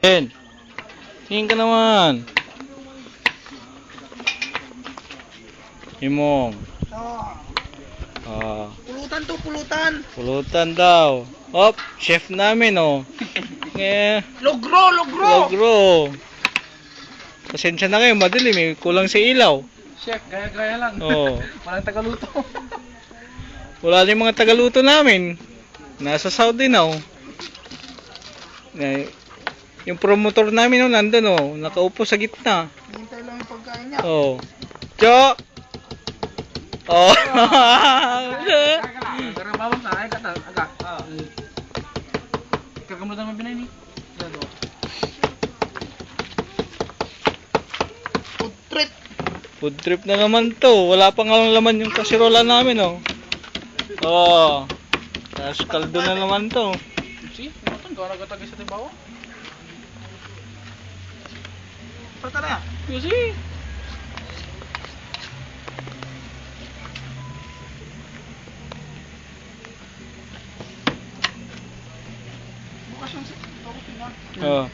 Ben, tingin ka naman. Imong. Pulutan to, pulutan. Pulutan daw. Hop, chef namin oh. Logro, logro. Logro. Pasensya na kayo, madilim eh. Kulang sa ilaw. Chef, gaya-gaya lang. Oo. Walang tagaluto. Wala din mga tagaluto namin. Nasa Saudi na oh. Yung promotor namin oh, nandun oh. Nakaupo sa gitna. Hintay lang yung pagkain niya. Oh. Cho! Oh. Karang bawang na, ay kata, aga. Kagamot naman binay ni. Food trip. Food trip na naman to. Wala pa nga laman yung kasirola namin oh. Oh. Tapos kaldo na naman to. Si, ano to? Gawa nagatagay sa timbawa. Pata na yan. Kasi. Bukas yung tapos tingnan. Oh.